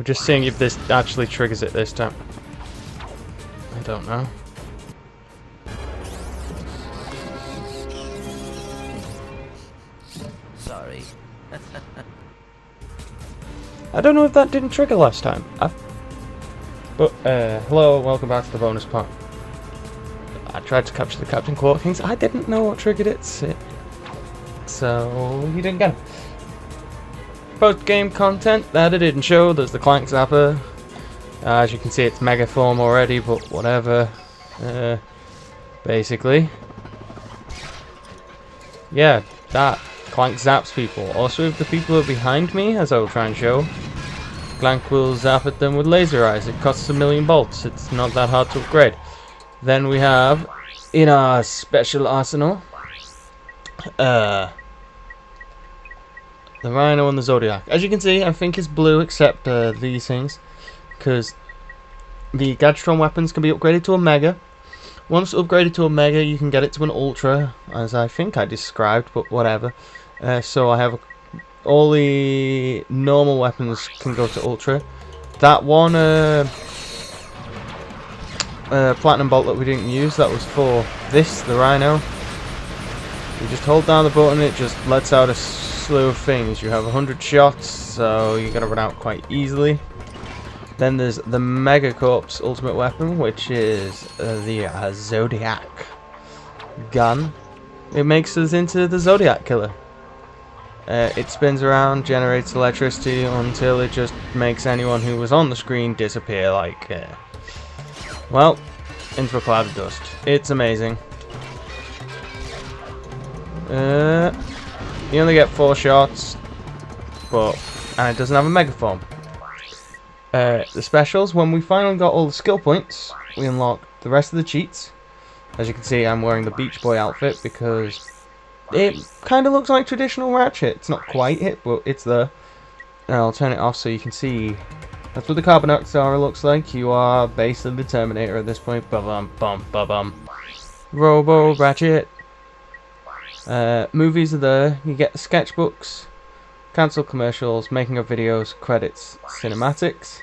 We're just seeing if this actually triggers it this time. I don't know. Sorry. I don't know if that didn't trigger last time. But, hello, welcome back to the bonus part. I tried to capture the Captain Quark things. I didn't know what triggered it, so you didn't get it. Post-game content that it didn't show. There's the Clank Zapper. As you can see, it's mega form already, but whatever. Basically. Yeah, that. Clank zaps people. Also, if the people are behind me, as I will try and show, Clank will zap at them with laser eyes. It costs 1,000,000 bolts. It's not that hard to upgrade. Then we have, in our special arsenal, the Rhino and the Zodiac. As you can see, I think it's blue except these things, because the Gadgetron weapons can be upgraded to a Mega. Once upgraded to a Mega, you can get it to an Ultra, as I think I described, but whatever. So I have all the normal weapons can go to Ultra. That one Platinum Bolt that we didn't use, that was for this, the Rhino. You just hold down the button, it just lets out a slew of things. You have 100 shots, so you're going to run out quite easily. Then there's the Mega Corp's ultimate weapon, which is the Zodiac gun. It makes us into the Zodiac Killer. It spins around, generates electricity until it just makes anyone who was on the screen disappear like, well, into a cloud of dust. It's amazing. You only get 4 shots, and it doesn't have a mega form. The specials, when we finally got all the skill points, we unlock the rest of the cheats. As you can see, I'm wearing the Beach Boy outfit because it kind of looks like traditional Ratchet. It's not quite it, but it's there. And I'll turn it off so you can see. That's what the Carbon Aura looks like. You are basically the Terminator at this point. Ba-bum, bum, ba-bum. Robo Ratchet. Movies are there. You get the sketchbooks, cancel commercials, making of videos, credits, cinematics.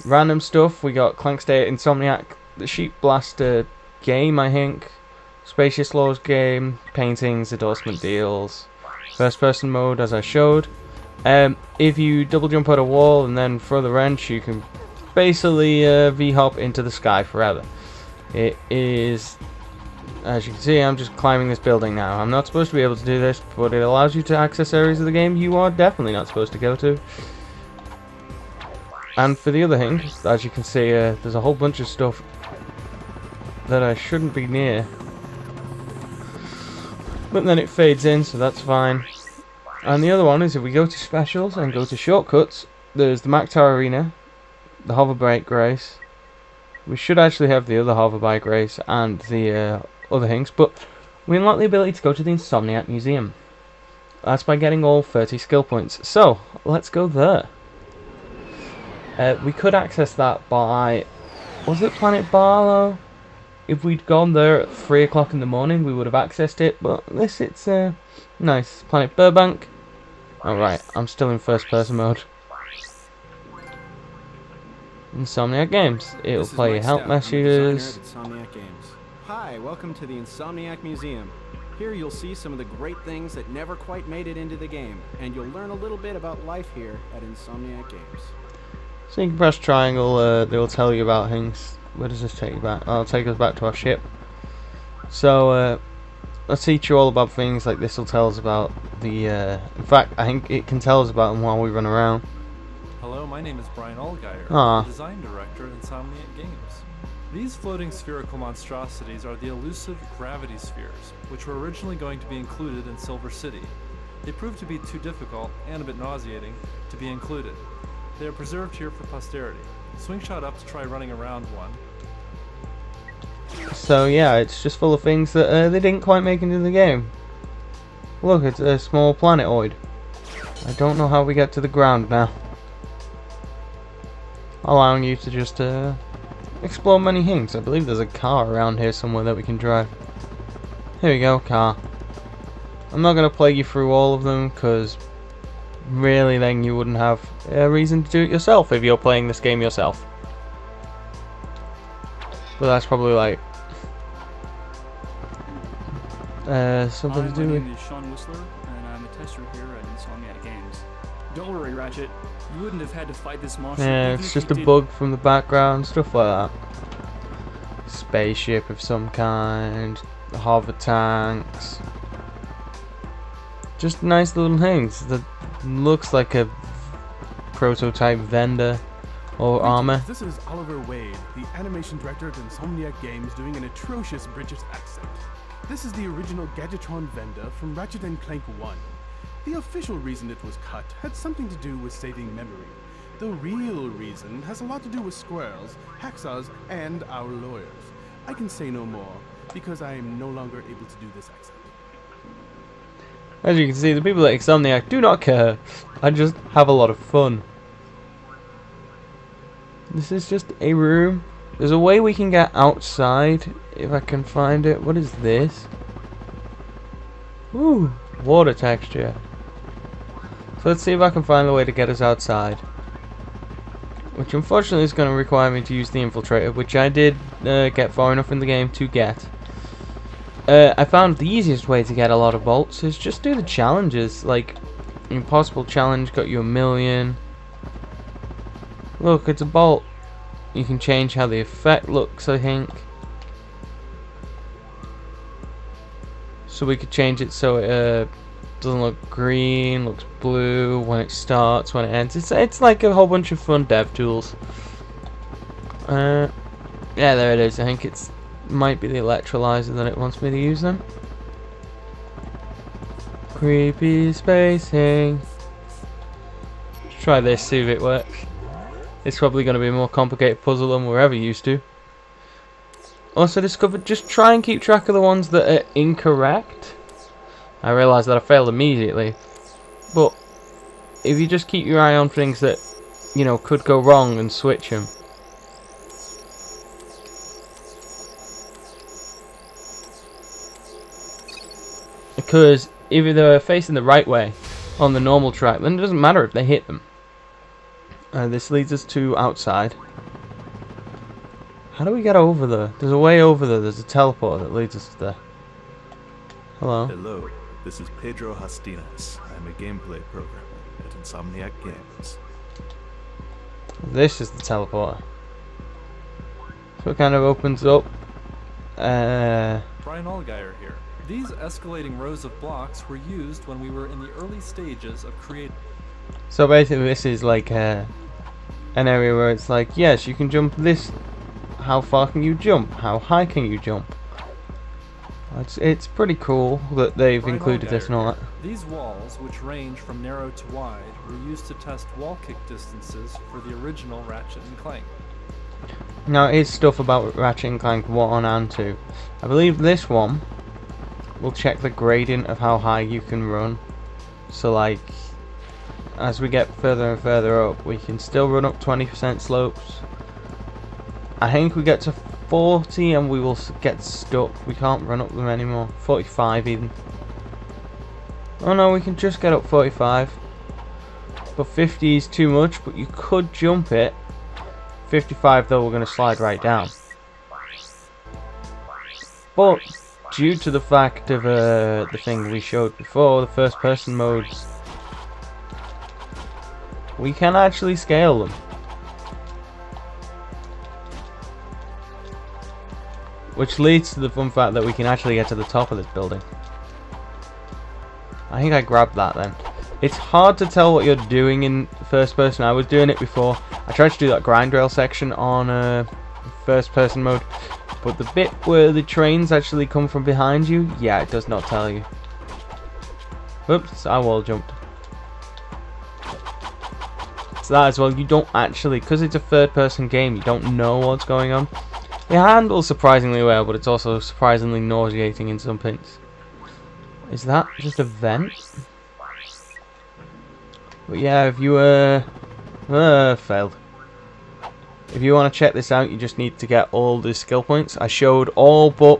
Random stuff. We got Clank State, Insomniac, the Sheep Blaster game, I think. Spacious Laws game, paintings, endorsement deals, first person mode as I showed. If you double jump at a wall and then throw the wrench, you can basically V-hop into the sky forever. It is, as you can see, I'm just climbing this building now. I'm not supposed to be able to do this, but it allows you to access areas of the game you are definitely not supposed to go to. And for the other thing, as you can see, there's a whole bunch of stuff that I shouldn't be near. But then it fades in, so that's fine. And the other one is if we go to specials and go to shortcuts, there's the Mac Tower Arena, the Hover Bike Race. We should actually have the other Hover Bike Race and the other things, but we unlock the ability to go to the Insomniac Museum. That's by getting all 30 skill points. So, let's go there. We could access that by, was it Planet Barlow? If we'd gone there at 3 o'clock in the morning, we would have accessed it, but this, it's nice. Planet Burbank. Alright, I'm still in first person mode. Insomniac Games. It'll play your help messages. Hi, welcome to the Insomniac Museum. Here you'll see some of the great things that never quite made it into the game, and you'll learn a little bit about life here at Insomniac Games. So you can press triangle, they will tell you about things. Where does this take you back? Oh, it'll take us back to our ship. So, let's teach you all about things like this will tell us about the, in fact, I think it can tell us about them while we run around. Hello, my name is Brian Allgeier, Ah. Design Director at Insomniac Games. These floating spherical monstrosities are the elusive gravity spheres, which were originally going to be included in Silver City. They proved to be too difficult, and a bit nauseating, to be included. They are preserved here for posterity. Swingshot up to try running around one. So yeah, it's just full of things that they didn't quite make into the game. Look, it's a small planetoid. I don't know how we get to the ground now. Allowing you to just explore many things. I believe there's a car around here somewhere that we can drive. Here we go, car. I'm not going to play you through all of them because really then you wouldn't have a reason to do it yourself if you're playing this game yourself. But that's probably like something to do with... My name is Sean Whistler, and I'm a tester here at Insomniac Games. Don't worry, Ratchet. You wouldn't have had to fight this monster. Yeah, even it's if just you a did. bug from the background, stuff like that. Spaceship of some kind, hover tanks. Just nice little things that looks like a prototype vendor or armor. This is Oliver Wade, the animation director at Insomniac Games, doing an atrocious British accent. This is the original Gadgetron vendor from Ratchet and Clank 1. The official reason it was cut had something to do with saving memory. The real reason has a lot to do with squirrels, hacksaws, and our lawyers. I can say no more, because I am no longer able to do this accent. As you can see, the people at Insomniac do not care. I just have a lot of fun. This is just a room. There's a way we can get outside, if I can find it. What is this? Ooh, water texture. So let's see if I can find a way to get us outside. Which unfortunately is going to require me to use the infiltrator, which I did get far enough in the game to get. I found the easiest way to get a lot of bolts is just do the challenges. Like, Impossible Challenge got you 1,000,000. Look, it's a bolt. You can change how the effect looks, I think. So we could change it so it doesn't look green, looks blue when it starts, when it ends. It's like a whole bunch of fun dev tools. Yeah, there it is. I think it's might be the electrolyzer that it wants me to use them. Creepy spacing. Let's try this, see if it works. It's probably going to be a more complicated puzzle than we're ever used to. Also discovered, just try and keep track of the ones that are incorrect. I realised that I failed immediately. But if you just keep your eye on things that, you know, could go wrong and switch them. Because if they're facing the right way on the normal track, then it doesn't matter if they hit them. This leads us to outside. How do we get over there? There's a way over there. There's a teleporter that leads us to there. Hello. Hello, this is Pedro Hastinas. I'm a gameplay programmer at Insomniac Games. This is the teleporter. So it kind of opens up. Brian Allgeier here. These escalating rows of blocks were used when we were in the early stages of creating. So basically this is like an area where it's like, yes, you can jump this. How far can you jump? How high can you jump? It's pretty cool that they've Brian included this and all that. These walls, which range from narrow to wide, were used to test wall kick distances for the original Ratchet and Clank. Now it is stuff about Ratchet and Clank 1 and 2. I believe this one will check the gradient of how high you can run. So like, as we get further and further up, we can still run up 20% slopes. I think we get to 40 and we will get stuck. We can't run up them anymore. 45 even. Oh no, we can just get up 45. But 50 is too much, but you could jump it. 55 though, we're going to slide right down. But due to the fact of the thing we showed before, the first person modes, we can actually scale them. Which leads to the fun fact that we can actually get to the top of this building. I think I grabbed that then. It's hard to tell what you're doing in first person. I was doing it before. I tried to do that grind rail section on first person mode. But the bit where the trains actually come from behind you, yeah, it does not tell you. Oops, I wall jumped. So that as well, you don't actually, because it's a third person game, you don't know what's going on. It handles surprisingly well, but it's also surprisingly nauseating in some points. Is that just a vent? But yeah, if you failed. If you want to check this out, you just need to get all the skill points. I showed all but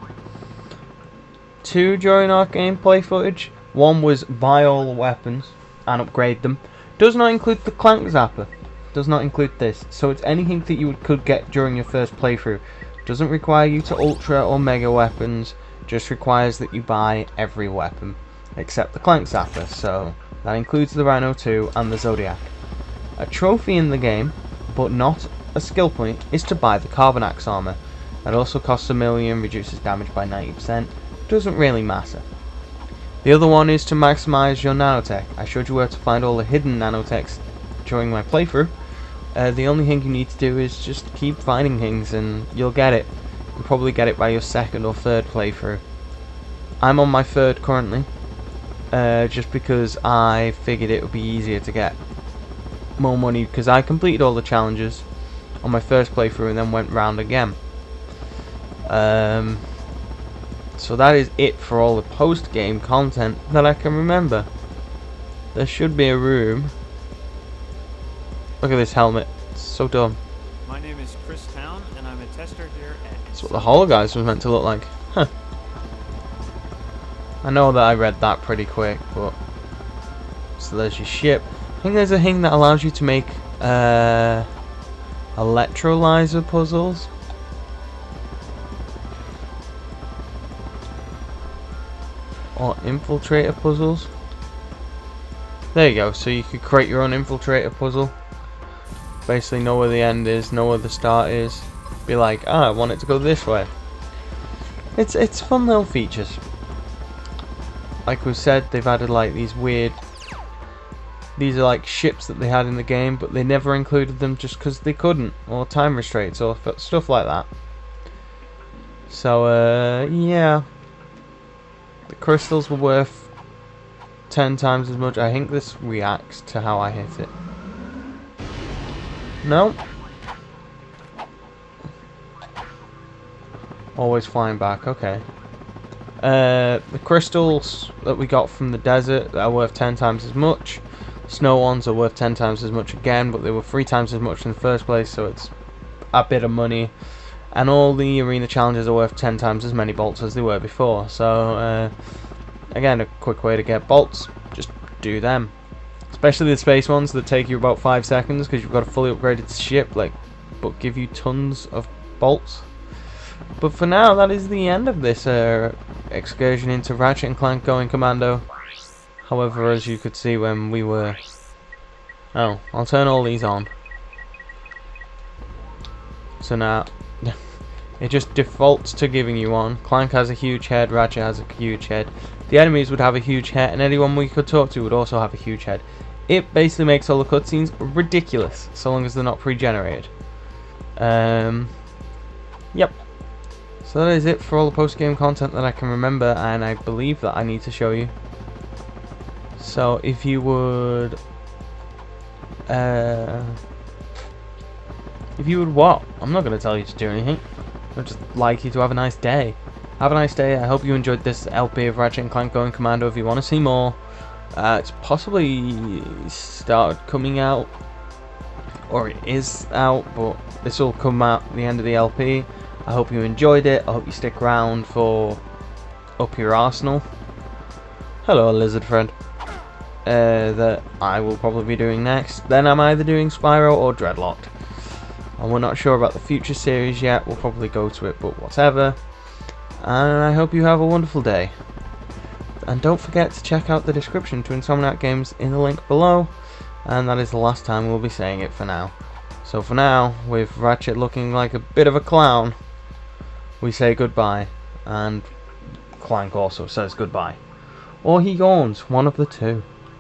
2 during our gameplay footage. One was buy all the weapons and upgrade them. Does not include the Clank Zapper. Does not include this. So it's anything that you could get during your first playthrough. Doesn't require you to ultra or mega weapons. Just requires that you buy every weapon except the Clank Zapper. So that includes the Rhino 2 and the Zodiac. A trophy in the game, but not a skill point, is to buy the Carbon Axe armor. That also costs 1 million, reduces damage by 90%. Doesn't really matter. The other one is to maximize your nanotech. I showed you where to find all the hidden nanotechs during my playthrough. The only thing you need to do is just keep finding things and you'll get it. You'll probably get it by your second or third playthrough. I'm on my third currently, just because I figured it would be easier to get more money, because I completed all the challenges on my first playthrough and then went round again. So that is it for all the post-game content that I can remember. There should be a room. Look at this helmet. It's so dumb. My name is Chris Town, and I'm a tester here at... That's what the Hollow Guys was meant to look like. Huh. I know that I read that pretty quick, but... So there's your ship. I think there's a thing that allows you to make electrolyzer puzzles. Or infiltrator puzzles. There you go, so you could create your own infiltrator puzzle. Basically know where the end is, know where the start is. Be like, I want it to go this way. It's fun little features. Like we said, they've added like these weird... These are like ships that they had in the game, but they never included them just because they couldn't. Or time restraints or stuff like that. So, yeah. The crystals were worth 10 times as much. I think this reacts to how I hit it. No. Always flying back, okay. The crystals that we got from the desert are worth 10 times as much. Snow ones are worth 10 times as much again, but they were 3 times as much in the first place, so it's a bit of money. And all the arena challenges are worth 10 times as many bolts as they were before. So, again, a quick way to get bolts, just do them. Especially the space ones that take you about 5 seconds because you've got a fully upgraded ship, like, but give you tons of bolts. But for now, that is the end of this excursion into Ratchet and Clank Going Commando. However, as you could see when we were... Oh, I'll turn all these on. So now... It just defaults to giving you one. Clank has a huge head, Ratchet has a huge head. The enemies would have a huge head, and anyone we could talk to would also have a huge head. It basically makes all the cutscenes ridiculous, so long as they're not pre-generated. Yep. So that is it for all the post-game content that I can remember, and I believe that I need to show you. So if you would... If you would what? I'm not going to tell you to do anything. I'd just like you to have a nice day. Have a nice day. I hope you enjoyed this LP of Ratchet and Clank Going Commando. If you want to see more, it's possibly started coming out, or it is out, but this will come out at the end of the LP. I hope you enjoyed it. I hope you stick around for Up Your Arsenal. Hello, lizard friend. That I will probably be doing next. Then I'm either doing Spyro or Dreadlocked. And we're not sure about the future series yet. We'll probably go to it, but whatever. And I hope you have a wonderful day. And don't forget to check out the description to Insomniac Games in the link below. And that is the last time we'll be saying it for now. So for now, with Ratchet looking like a bit of a clown, we say goodbye. And Clank also says goodbye. Or he yawns, one of the two.